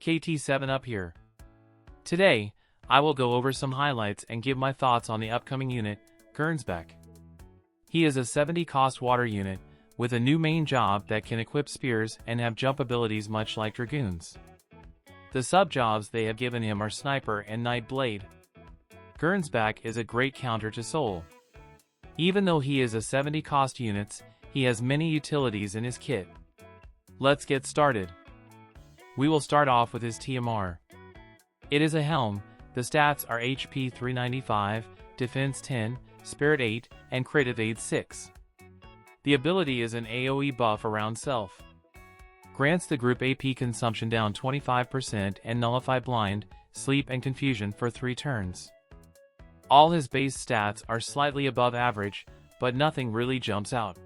KT7 up here. Today, I will go over some highlights and give my thoughts on the upcoming unit, Gernsback. He is a 70 cost water unit, with a new main job that can equip spears and have jump abilities much like Dragoons. The sub-jobs they have given him are Sniper and Night Blade. Gernsback is a great counter to Soul. Even though he is a 70 cost units, he has many utilities in his kit. Let's get started. We will start off with his TMR. It is a helm. The stats are HP 395, Defense 10, Spirit 8, and Crit Evade 6. The ability is an AoE buff around self. Grants the group AP consumption down 25% and Nullify Blind, Sleep and Confusion for 3 turns. All his base stats are slightly above average, but nothing really jumps out.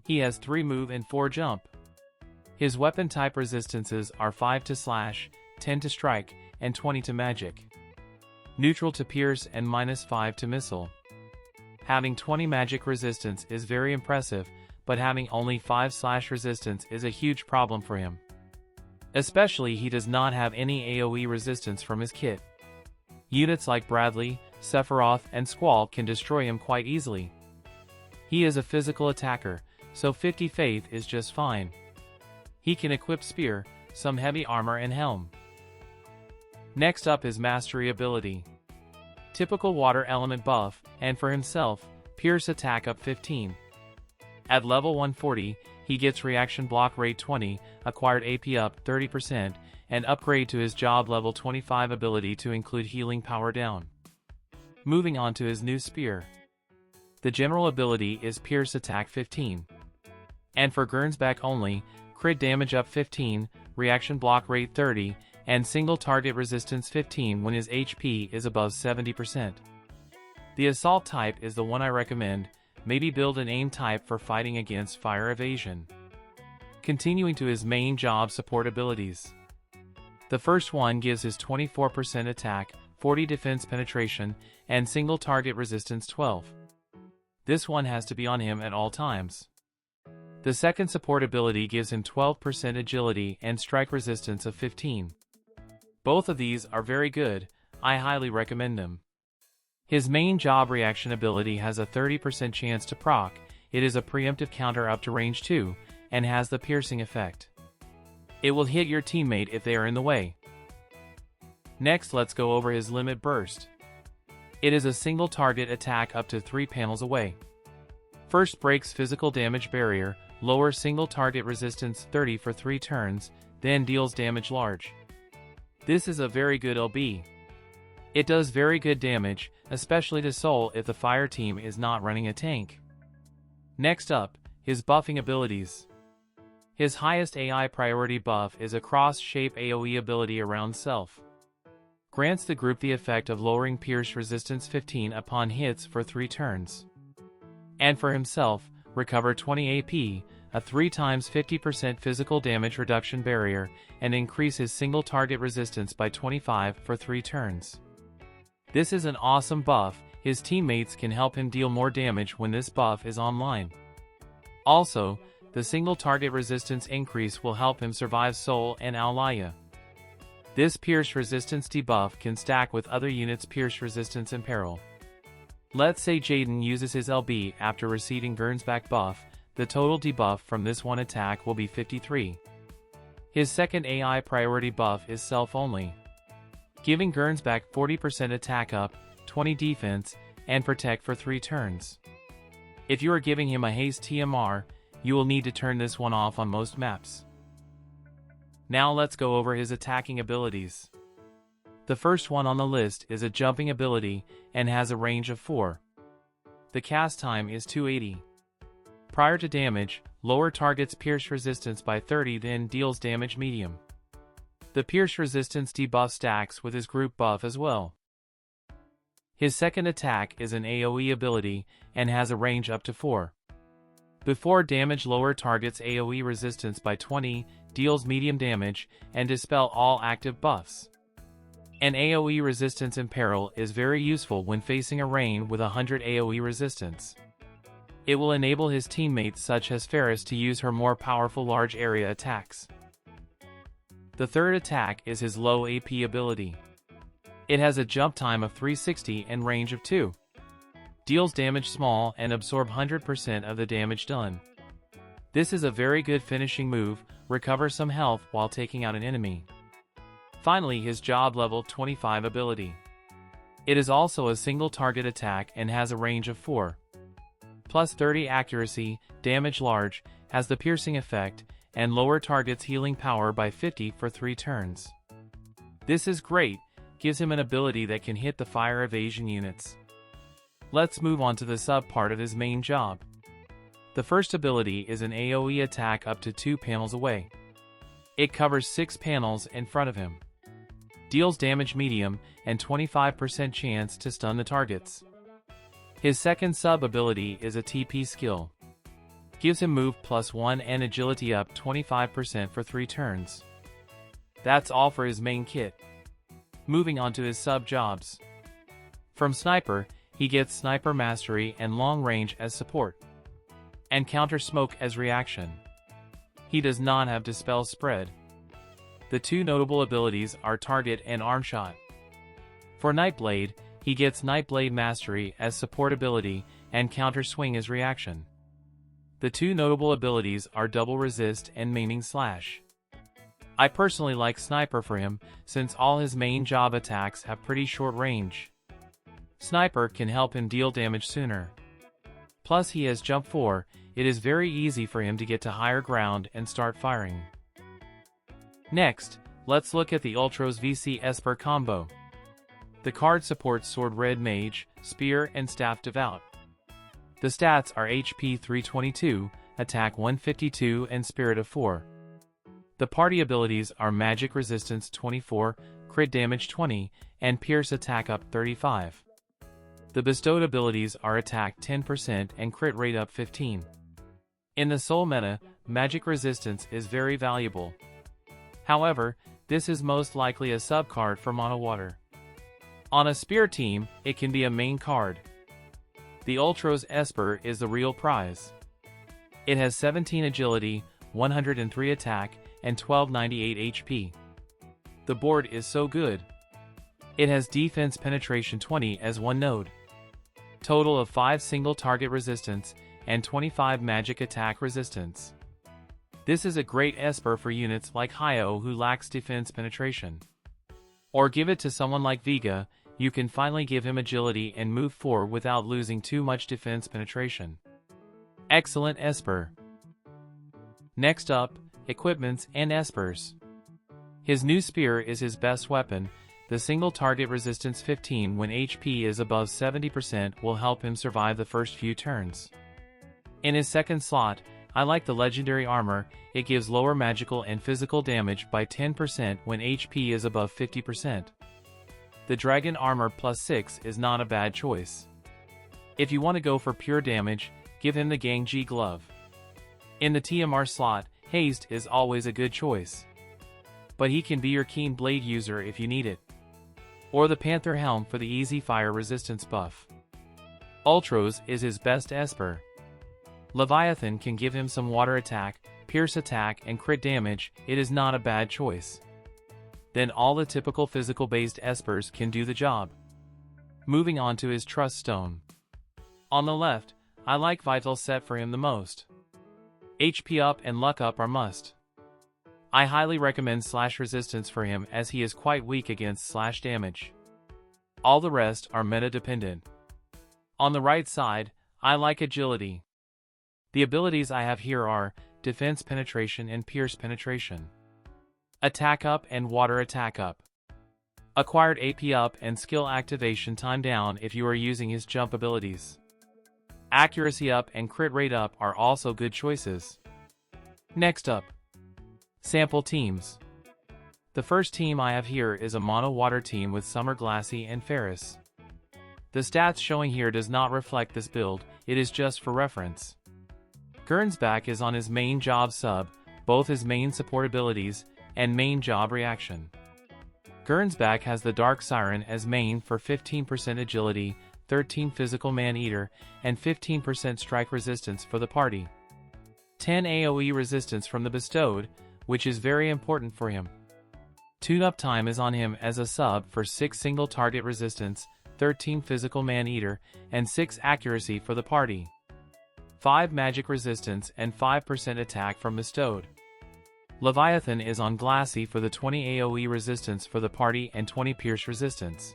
He has 3 move and 4 jump. His weapon type resistances are 5 to slash, 10 to strike, and 20 to magic. Neutral to pierce and -5 to missile. Having 20 magic resistance is very impressive, but having only 5 slash resistance is a huge problem for him. Especially he does not have any AoE resistance from his kit. Units like Bradley, Sephiroth, and Squall can destroy him quite easily. He is a physical attacker, so 50 faith is just fine. He can equip spear, some heavy armor and helm. Next up is Mastery ability. Typical water element buff, and for himself, Pierce attack up 15. At level 140, he gets reaction block rate 20, acquired AP up 30%, and upgrade to his job level 25 ability to include healing power down. Moving on to his new spear. The general ability is Pierce attack 15. And for Gernsback only, crit damage up 15, reaction block rate 30, and single target resistance 15 when his HP is above 70%. The assault type is the one I recommend, maybe build an aim type for fighting against fire evasion. Continuing to his main job support abilities. The first one gives his 24% attack, 40 defense penetration, and single target resistance 12. This one has to be on him at all times. The second support ability gives him 12% agility and strike resistance of 15. Both of these are very good, I highly recommend them. His main job reaction ability has a 30% chance to proc, it is a preemptive counter up to range 2, and has the piercing effect. It will hit your teammate if they are in the way. Next let's go over his limit burst. It is a single target attack up to 3 panels away. First breaks physical damage barrier, lower single target resistance 30 for 3 turns, then deals damage large. This is a very good LB. It does very good damage, especially to Soul if the fire team is not running a tank. Next up, his buffing abilities. His highest AI priority buff is a cross-shape AoE ability around self. Grants the group the effect of lowering pierce resistance 15 upon hits for 3 turns. And for himself, recover 20 AP, a 3 times 50% physical damage reduction barrier, and increase his single target resistance by 25 for 3 turns. This is an awesome buff, his teammates can help him deal more damage when this buff is online. Also, the single target resistance increase will help him survive Soul and Aulaya. This pierce resistance debuff can stack with other units' pierce resistance in peril. Let's say Jaden uses his LB after receiving Gernsback buff, the total debuff from this one attack will be 53. His second AI priority buff is self-only, giving Gernsback 40% attack up, 20 defense, and protect for 3 turns. If you are giving him a haste TMR, you will need to turn this one off on most maps. Now let's go over his attacking abilities. The first one on the list is a jumping ability, and has a range of 4. The cast time is 280. Prior to damage, lower target's pierce resistance by 30 then deals damage medium. The pierce resistance debuff stacks with his group buff as well. His second attack is an AoE ability, and has a range up to 4. Before damage lower target's AoE resistance by 20, deals medium damage, and dispel all active buffs. An AoE resistance in peril is very useful when facing a Rain with 100 AoE resistance. It will enable his teammates such as Faris to use her more powerful large area attacks. The third attack is his low AP ability. It has a jump time of 360 and range of 2. Deals damage small and absorb 100% of the damage done. This is a very good finishing move, recover some health while taking out an enemy. Finally, his job level 25 ability. It is also a single target attack and has a range of 4. Plus 30 accuracy, damage large, has the piercing effect, and lower target's healing power by 50 for 3 turns. This is great, gives him an ability that can hit the fire evasion units. Let's move on to the sub part of his main job. The first ability is an AoE attack up to 2 panels away. It covers 6 panels in front of him. Deals damage medium and 25% chance to stun the targets. His second sub ability is a TP skill. Gives him move +1 and agility up 25% for 3 turns. That's all for his main kit. Moving on to his sub jobs. From Sniper, he gets Sniper Mastery and Long Range as support, and Counter Smoke as reaction. He does not have Dispel Spread. The 2 notable abilities are Target and Arm Shot. For Nightblade, he gets Nightblade Mastery as support ability and Counter Swing as reaction. The 2 notable abilities are Double Resist and Maiming Slash. I personally like Sniper for him, since all his main job attacks have pretty short range. Sniper can help him deal damage sooner. Plus he has Jump 4, it is very easy for him to get to higher ground and start firing. Next, let's look at the Ultros VC Esper combo. The card supports Sword Red Mage, Spear, and Staff Devout. The stats are HP 322, Attack 152, and Spirit of 4. The party abilities are Magic Resistance 24, Crit Damage 20, and Pierce Attack up 35. The bestowed abilities are Attack 10% and Crit Rate up 15. In the Soul meta, Magic Resistance is very valuable. However, this is most likely a sub-card for Mono Water. On a Spear team, it can be a main card. The Ultros Esper is the real prize. It has 17 agility, 103 attack, and 1298 HP. The board is so good. It has defense penetration 20 as 1 node. Total of 5 single target resistance, and 25 magic attack resistance. This is a great Esper for units like Hyo who lacks defense penetration. Or give it to someone like Vega, you can finally give him agility and move 4 without losing too much defense penetration. Excellent Esper. Next up, equipments and Espers. His new spear is his best weapon. The single target resistance 15 when HP is above 70% will help him survive the first few turns. In his second slot, I like the legendary armor. It gives lower magical and physical damage by 10% when HP is above 50%. The dragon armor +6 is not a bad choice. If you want to go for pure damage, give him the Gangji glove. In the TMR slot, haste is always a good choice. But he can be your keen blade user if you need it. Or the Panther helm for the easy fire resistance buff. Ultros is his best Esper. Leviathan can give him some water attack, pierce attack, and crit damage. It is not a bad choice. Then all the typical physical-based Espers can do the job. Moving on to his Truststone. On the left, I like Vital Set for him the most. HP up and luck up are must. I highly recommend slash resistance for him as he is quite weak against slash damage. All the rest are meta dependent. On the right side, I like agility. The abilities I have here are defense penetration and pierce penetration. Attack up and water attack up. Acquired AP up and skill activation time down if you are using his jump abilities. Accuracy up and crit rate up are also good choices. Next up, sample teams. The first team I have here is a mono water team with SummerGlaciela and Faris. The stats showing here does not reflect this build, it is just for reference. Gernsback is on his main job sub, both his main support abilities, and main job reaction. Gernsback has the Dark Siren as main for 15% agility, 13 physical man-eater, and 15% strike resistance for the party. 10 AoE resistance from the bestowed, which is very important for him. Tune-up time is on him as a sub for 6 single target resistance, 13 physical man-eater, and 6 accuracy for the party. 5 magic resistance and 5% attack from bestowed. Leviathan is on Glassy for the 20 AoE resistance for the party and 20 pierce resistance.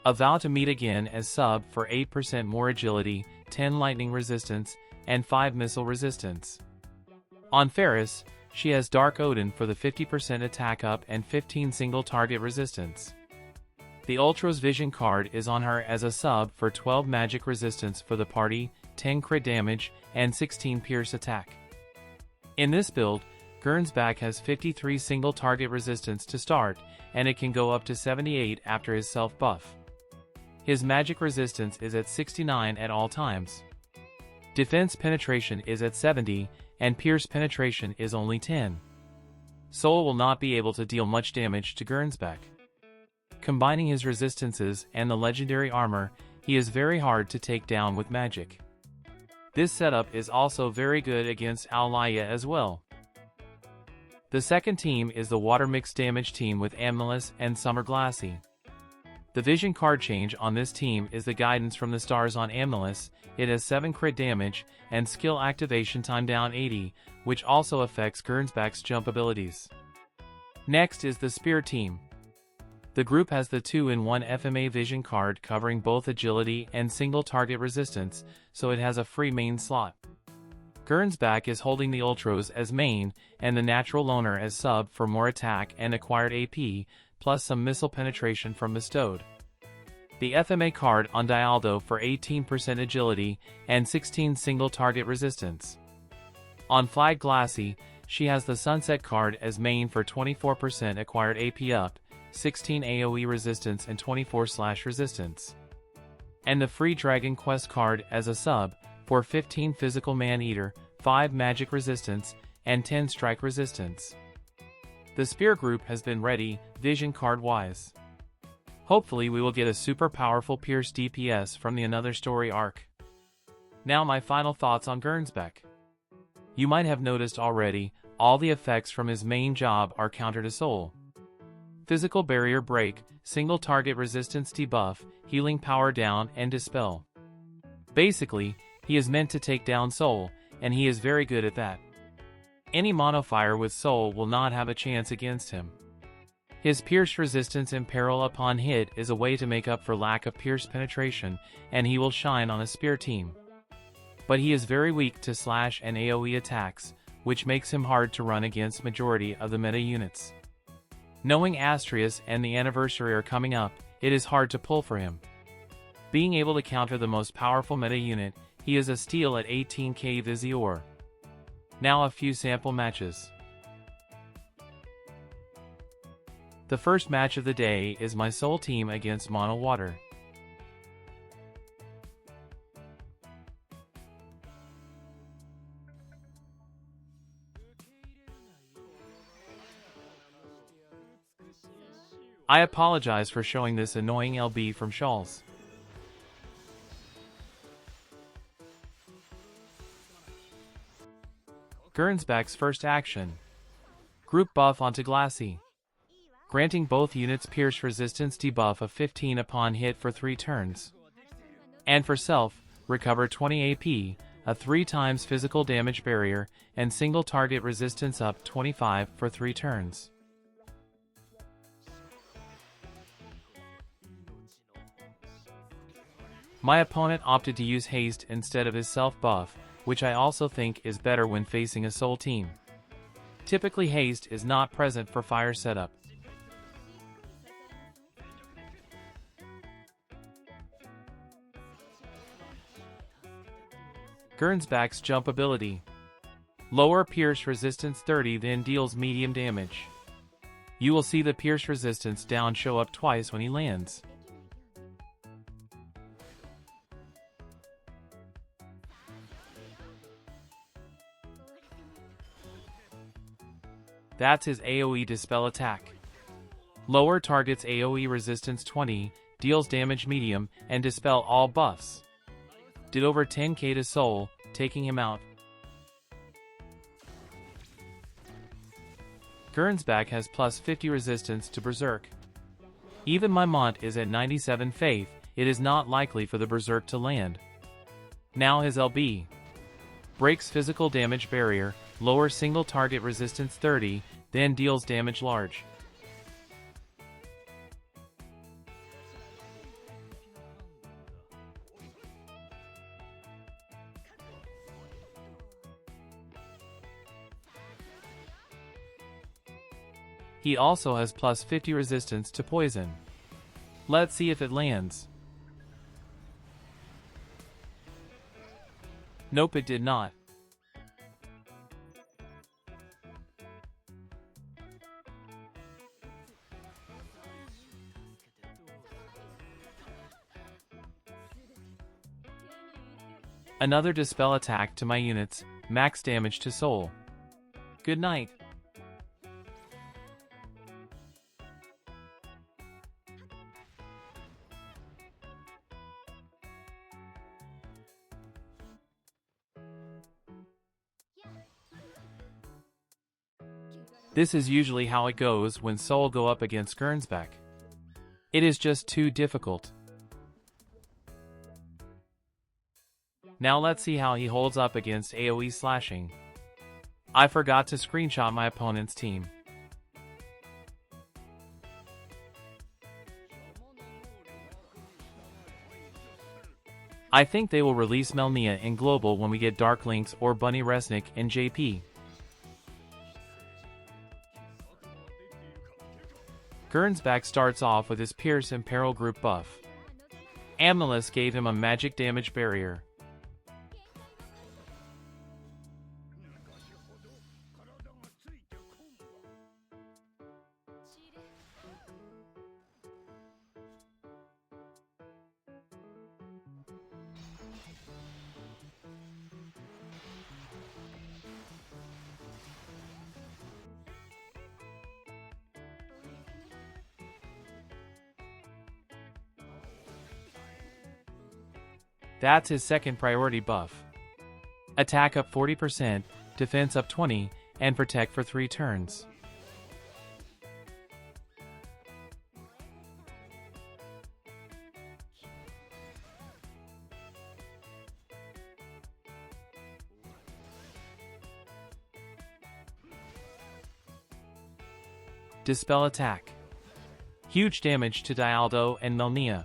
A vow to meet again as sub for 8% more agility, 10 lightning resistance, and 5 missile resistance. On Faris, she has Dark Odin for the 50% attack up and 15 single target resistance. The Ultros Vision card is on her as a sub for 12 magic resistance for the party, 10 crit damage, and 16 pierce attack. In this build, Gernsback has 53 single target resistance to start, and it can go up to 78 after his self buff. His magic resistance is at 69 at all times. Defense penetration is at 70, and pierce penetration is only 10. Soul will not be able to deal much damage to Gernsback. Combining his resistances and the legendary armor, he is very hard to take down with magic. This setup is also very good against Alaya as well. The second team is the Water Mix Damage team with Amethyst and SummerGlaciela. The vision card change on this team is the Guidance from the Stars on Amethyst. It has 7 crit damage and skill activation time down 80, which also affects Gernsback's jump abilities. Next is the Spear team. The group has the 2-in-1 FMA vision card covering both agility and single target resistance, so it has a free main slot. Gernsback is holding the Ultros as main and the Natural Loner as sub for more attack and acquired AP, plus some missile penetration from bestowed. The FMA card on Dialdo for 18% agility and 16 single target resistance. On Flag Glassy, she has the Sunset card as main for 24% acquired AP up, 16 AoE resistance and 24 slash resistance. And the free Dragon Quest card as a sub for 15 physical man-eater, 5 magic resistance, and 10 strike resistance. The Spear group has been ready, vision card-wise. Hopefully we will get a super powerful Pierce DPS from the Another Story arc. Now my final thoughts on Gernsback. You might have noticed already, all the effects from his main job are counter to soul. Physical barrier break, single target resistance debuff, healing power down, and dispel. Basically, he is meant to take down soul, and he is very good at that. Any monofire with soul will not have a chance against him. His pierce resistance and peril upon hit is a way to make up for lack of pierce penetration, and he will shine on a spear team. But he is very weak to slash and AoE attacks, which makes him hard to run against majority of the meta units. Knowing Astrius and the anniversary are coming up, it is hard to pull for him. Being able to counter the most powerful meta unit, he is a steal at 18k Visior. Now a few sample matches. The first match of the day is my soul team against Mono Water. I apologize for showing this annoying LB from Shawls. Gernsback's first action. Group buff onto Glassy. Granting both units pierce resistance debuff of 15 upon hit for 3 turns. And for self, recover 20 AP, a 3 times physical damage barrier, and single target resistance up 25 for 3 turns. My opponent opted to use haste instead of his self buff, which I also think is better when facing a soul team. Typically haste is not present for fire setup. Gernsback's jump ability. Lower pierce resistance 30 then deals medium damage. You will see the pierce resistance down show up twice when he lands. That's his AoE Dispel attack. Lower targets AoE resistance 20, deals damage medium, and dispel all buffs. Did over 10k to soul, taking him out. Gernsback has plus 50 resistance to Berserk. Even my Mont is at 97 faith, it is not likely for the Berserk to land. Now his LB. Breaks physical damage barrier, lower single target resistance 30, then deals damage large. He also has plus 50 resistance to poison. Let's see if it lands. Nope, it did not. Another dispel attack to my units, max damage to soul. Good night. This is usually how it goes when Soul go up against Gernsback. It is just too difficult. Now let's see how he holds up against AoE slashing. I forgot to screenshot my opponent's team. I think they will release Melnia in Global when we get Dark Lynx or Bunny Resnick in JP. Gernsback starts off with his Pierce and Peril group buff. Amnelis gave him a magic damage barrier. That's his second priority buff. Attack up 40%, defense up 20, and protect for 3 turns. Dispel attack. Huge damage to Dialdo and Melnia.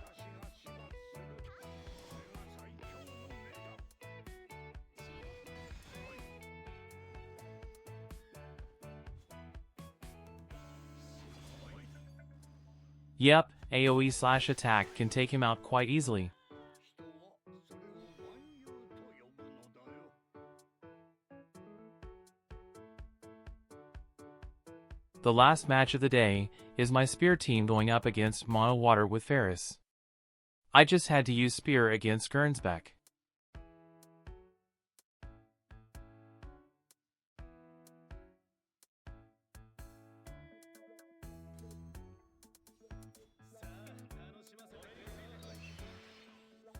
Yep, AoE slash attack can take him out quite easily. The last match of the day is my Spear team going up against Mono Water with Faris. I just had to use Spear against Gernsback.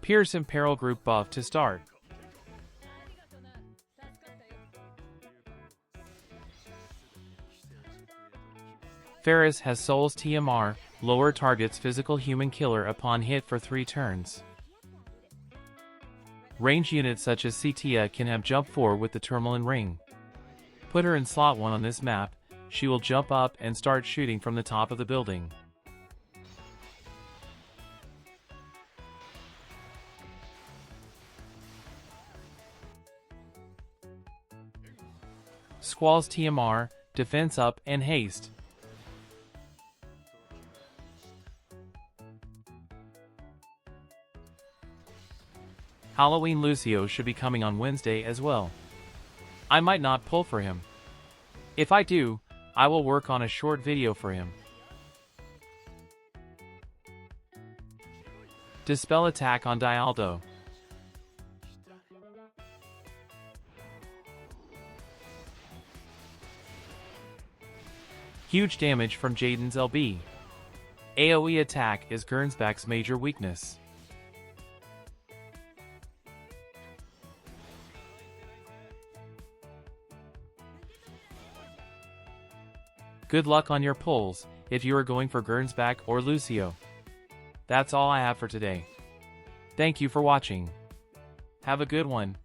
Pierce and Peril group buff to start. Faris has Soul's TMR, lower targets physical human killer upon hit for 3 turns. Range units such as Cetia can have jump 4 with the Tourmaline Ring. Put her in slot 1 on this map, she will jump up and start shooting from the top of the building. Squall's TMR, defense up and haste. Halloween Lucio should be coming on Wednesday as well. I might not pull for him. If I do, I will work on a short video for him. Dispel attack on Dialdo. Huge damage from Jaden's LB. AoE attack is Gernsback's major weakness. Good luck on your pulls, if you are going for Gernsback or Lucio. That's all I have for today. Thank you for watching. Have a good one.